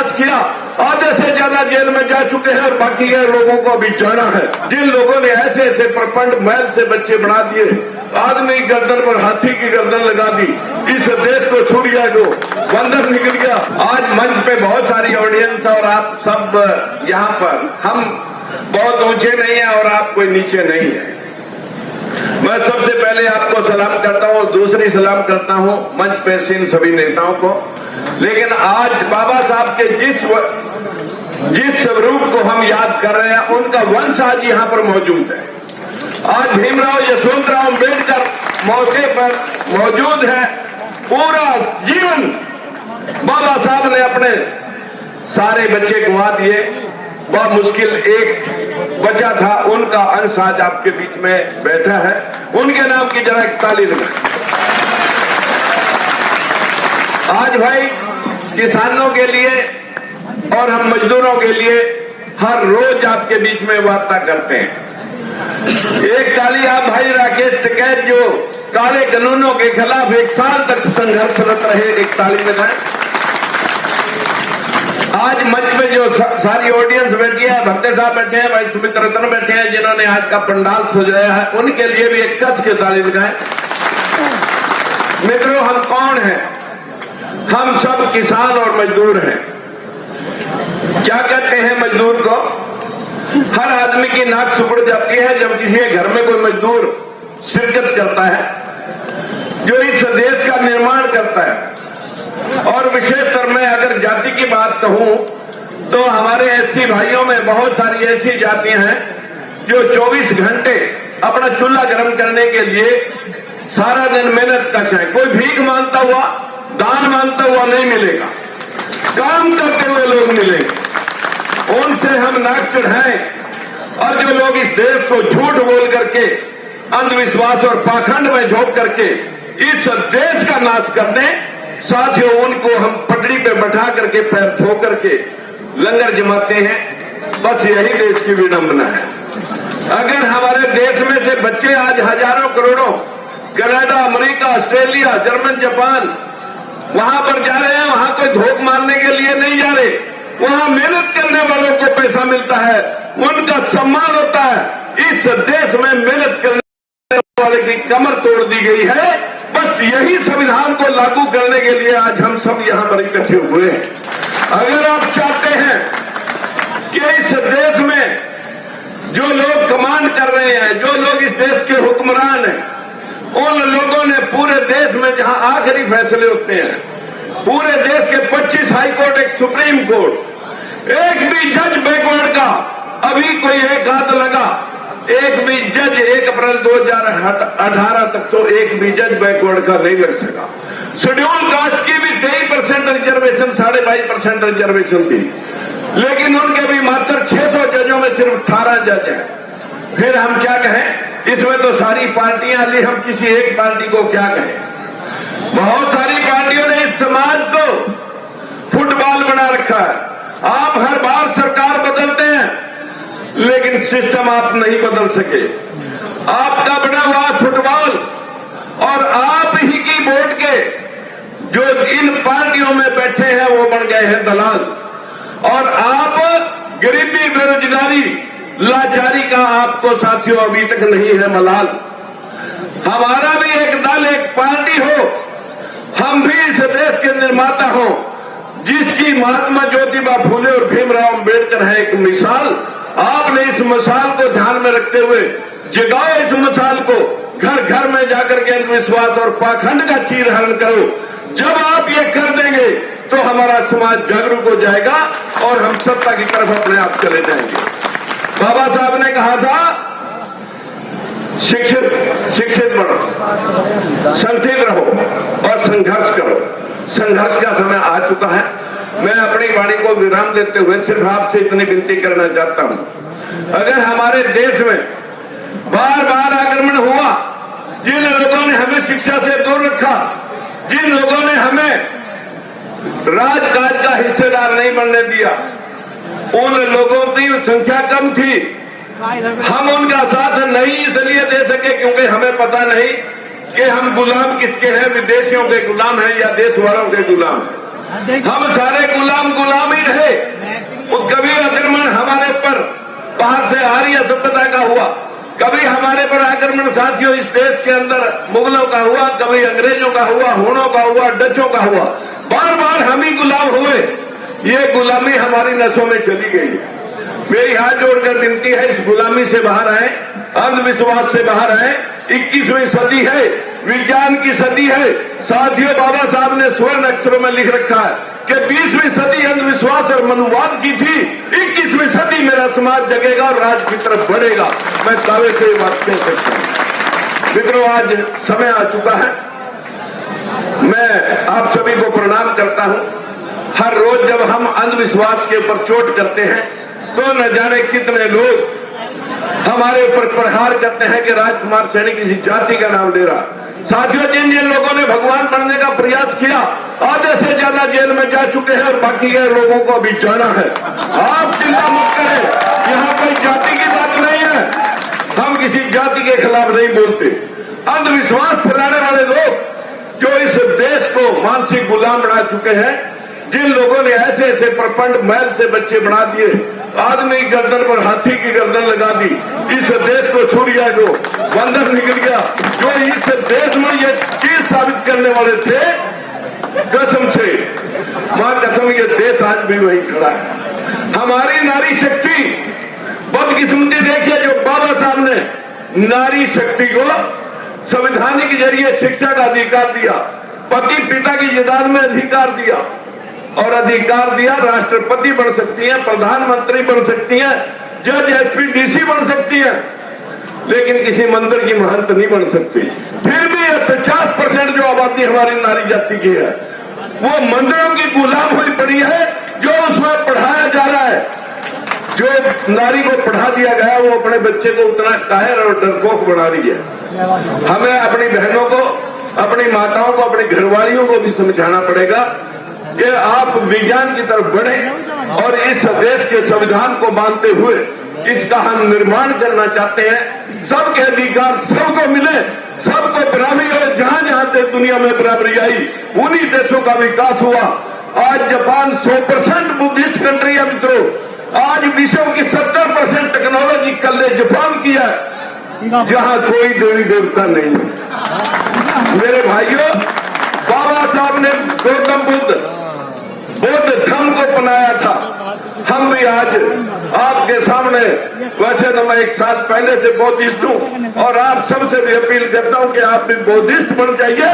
बर्दाश्त किया, आधे से ज्यादा जेल में जा चुके हैं और बाकी के लोगों को अभी जाना है। जिन लोगों ने ऐसे ऐसे प्रपंड महल से बच्चे बना दिए, आदमी की गर्दन पर हाथी की गर्दन लगा दी, इस देश को छू दिया, जो बंदर निकल गया। आज मंच पे बहुत सारी ऑडियंस और आप सब यहाँ पर, हम बहुत ऊंचे नहीं है और आप कोई नीचे नहीं है। मैं सबसे पहले आपको सलाम करता हूँ, दूसरी सलाम करता हूँ मंच पे इन सभी नेताओं को। लेकिन आज बाबा साहब के जिस स्वरूप को हम याद कर रहे हैं, उनका वंश आज यहाँ पर मौजूद है। आज भीमराव यशवंतराव अम्बेडकर मौके पर मौजूद है। पूरा जीवन बाबा साहब ने अपने सारे बच्चे गंवा दिए, बहुत मुश्किल एक बचा था, उनका अंश आज आपके बीच में बैठा है। उनके नाम की जरा एक ताली दें। आज भाई किसानों के लिए और हम मजदूरों के लिए हर रोज आपके बीच में वार्ता करते हैं। एक ताली आप भाई राकेश टिकैत, जो काले कानूनों के खिलाफ 1 साल तक संघर्षरत रहे, एक ताली लगाएं। आज मंच में जो सारी ऑडियंस बैठी है, भक्ते साहब बैठे हैं, भाई सुमित रतन बैठे हैं, जिन्होंने आज का पंडाल सजाया है, उनके लिए भी एक कस के ताली लगाएं। मित्रों, हम कौन हैं? हम सब किसान और मजदूर हैं। क्या कहते हैं मजदूर को? हर आदमी की नाक सुकड़ जाती है जब किसी के घर में कोई मजदूर शिरकत करता है, जो इस देश का निर्माण करता है। और विशेषकर मैं अगर जाति की बात कहूं तो हमारे एससी भाइयों में बहुत सारी ऐसी जातियां हैं जो 24 घंटे अपना चूल्हा गर्म करने के लिए सारा दिन मेहनत करते हैं। कोई भीख मांगता हुआ, दान मांगता हुआ नहीं मिलेगा, काम करते हुए लोग मिलेंगे। उनसे हम नाक चढ़ाएं। और जो लोग इस देश को झूठ बोल करके, अंधविश्वास और पाखंड में झोंक करके इस देश का नाश करने, साथियों उनको हम पटरी पे बैठा करके पैर धो करके लंगर जमाते हैं। बस यही देश की विडंबना है। अगर हमारे देश में से बच्चे आज हजारों करोड़ों Canada, America, Australia, German, Japan वहां पर जा रहे हैं, वहां कोई धोख मारने के लिए नहीं जा रहे, वहां मेहनत करने वालों को पैसा मिलता है, उनका सम्मान होता है। इस देश में मेहनत करने वाले की कमर तोड़ दी गई है। बस यही संविधान को लागू करने के लिए आज हम सब यहां पर इकट्ठे हुए हैं। अगर आप चाहते हैं कि इस देश में जो लोग कमांड कर रहे हैं, जो लोग इस देश के हुक्मरान हैं, उन लोगों ने पूरे देश में जहां आखिरी फैसले होते हैं, पूरे देश के 25 हाई कोर्ट, एक सुप्रीम कोर्ट, एक भी जज बैकवर्ड का अभी कोई एक हाथ लगा, एक भी जज 1 अप्रैल 2018 तक तो एक भी जज बैकवर्ड का नहीं लग सका। शेड्यूल कास्ट की भी 23% रिजर्वेशन, 22.5% रिजर्वेशन थी, लेकिन उनके भी मात्र 600 जजों में सिर्फ 18 जज हैं। फिर हम क्या कहें? इसमें तो सारी पार्टियां ली, हम किसी एक पार्टी को क्या कहें? बहुत सारी पार्टियों ने इस समाज को फुटबॉल बना रखा है। आप हर बार सरकार बदलते हैं, लेकिन सिस्टम आप नहीं बदल सके। आपका बना हुआ फुटबॉल और आप ही की वोट के जो इन पार्टियों में बैठे हैं वो बन गए हैं दलाल। और आप गरीबी, बेरोजगारी, लाचारी का आपको साथियों अभी तक नहीं है मलाल। हमारा भी एक दल, एक पार्टी हो, हम भी इस देश के निर्माता हो, जिसकी महात्मा ज्योतिबा फूले और भीमराव अम्बेडकर है एक मिसाल। आपने इस मिसाल को ध्यान में रखते हुए जगाओ इस मिसाल को, घर घर में जाकर के अंधविश्वास और पाखंड का चीरहरण करो। जब आप ये कर देंगे तो हमारा समाज जागरूक हो जाएगा और हम सत्ता की तरफ अपने आप चले जाएंगे। बाबा साहब ने कहा था शिक्षित बनो, संगठित रहो और संघर्ष करो। संघर्ष का समय आ चुका है। मैं अपनी वाणी को विराम देते हुए सिर्फ आपसे इतनी विनती करना चाहता हूं, अगर हमारे देश में बार बार आक्रमण हुआ, जिन लोगों ने हमें शिक्षा से दूर रखा, जिन लोगों ने हमें राजकाज का हिस्सेदार नहीं बनने दिया, उन लोगों की संख्या कम थी। हम उनका साथ नहीं इसलिए दे सके क्योंकि हमें पता नहीं कि हम गुलाम किसके हैं, विदेशियों के गुलाम हैं या देश वालों के गुलाम हैं। हम सारे गुलाम ही रहे। आर्य सभ्यता का हुआ, कभी हमारे पर आक्रमण साथियों इस देश के अंदर मुगलों का हुआ, कभी अंग्रेजों का हुआ, हुनों का हुआ, डचों का हुआ, बार बार हम ही गुलाम हुए। ये गुलामी हमारी नसों में चली गई है। मेरी हाथ जोड़कर विनती है, इस गुलामी से बाहर आए, अंधविश्वास से बाहर आए। 21वीं सदी है, विज्ञान की सदी है। साथियों, बाबा साहब ने स्वर्ण अक्षरों में लिख रखा है कि 20वीं सदी अंधविश्वास और मनुवाद की थी, 21वीं सदी मेरा समाज जगेगा और राज की तरफ बढ़ेगा। मैं दावे से ये बात कह सकता हूं। मित्रों, आज समय आ चुका है। मैं आप सभी को प्रणाम करता हूं। हर रोज जब हम अंधविश्वास के ऊपर चोट करते हैं तो न जाने कितने लोग हमारे ऊपर प्रहार करते हैं कि राजकुमार सैनी किसी जाति का नाम ले रहा। साथियों, जिन जिन लोगों ने भगवान बनने का प्रयास किया, आधे से ज्यादा जेल में जा चुके हैं और बाकी के लोगों को अभी जाना है। आप चिंता मत करें, यहाँ कोई जाति की बात नहीं है। हम किसी जाति के खिलाफ नहीं बोलते। अंधविश्वास फैलाने वाले लोग जो इस देश को मानसिक गुलाम बना चुके हैं, जिन लोगों ने ऐसे ऐसे प्रपंड महल से बच्चे बना दिए, आदमी की गर्दन पर हाथी की गर्दन लगा दी, इस देश को सूर्या जो बंदर निकल गया, जो इस देश में ये चीज साबित करने वाले थे, कसम से मां कसम, ये देश आज भी वही खड़ा है। हमारी नारी शक्ति, बदकिस्मती देखिए, जो बाबा साहब ने नारी शक्ति को संविधान के जरिए शिक्षा का अधिकार दिया, पति पिता की जायदाद में अधिकार दिया और अधिकार दिया, राष्ट्रपति बन सकती है, प्रधानमंत्री बन सकती है, जज एसपी डीसी बन सकती है, लेकिन किसी मंदिर की महंत नहीं बन सकती। फिर भी 50% जो आबादी हमारी नारी जाति की है, वो मंदिरों की गुलाम हुई पड़ी है। जो उसमें पढ़ाया जा रहा है, जो नारी को पढ़ा दिया गया, वो अपने बच्चे को उतना कायर और डरपोक बना रही है। हमें अपनी बहनों को, अपनी माताओं को, अपनी घरवालियों को भी समझाना पड़ेगा कि आप विज्ञान की तरफ बढ़े और इस देश के संविधान को मानते हुए इसका हम निर्माण करना चाहते हैं। सबके अधिकार सबको मिले, सबको बराबरी हो। जहां जहां से दुनिया में बराबरी आई, उन्हीं देशों का विकास हुआ। आज जापान 100% बुद्धिस्ट कंट्री है मित्रों। आज विश्व की 70% टेक्नोलॉजी कल जापान की है, जहां कोई देवी देवता नहीं है। मेरे भाइयों, बाबा साहब ने गौतम बुद्ध धर्म को अपनाया था। हम भी आज आपके सामने, वैसे तो मैं 1 साल पहले से बौद्धिस्ट हूं और आप सबसे भी अपील करता हूं कि आप भी बौद्धिस्ट बन जाइए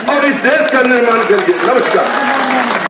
और इस देश का निर्माण करिए। नमस्कार।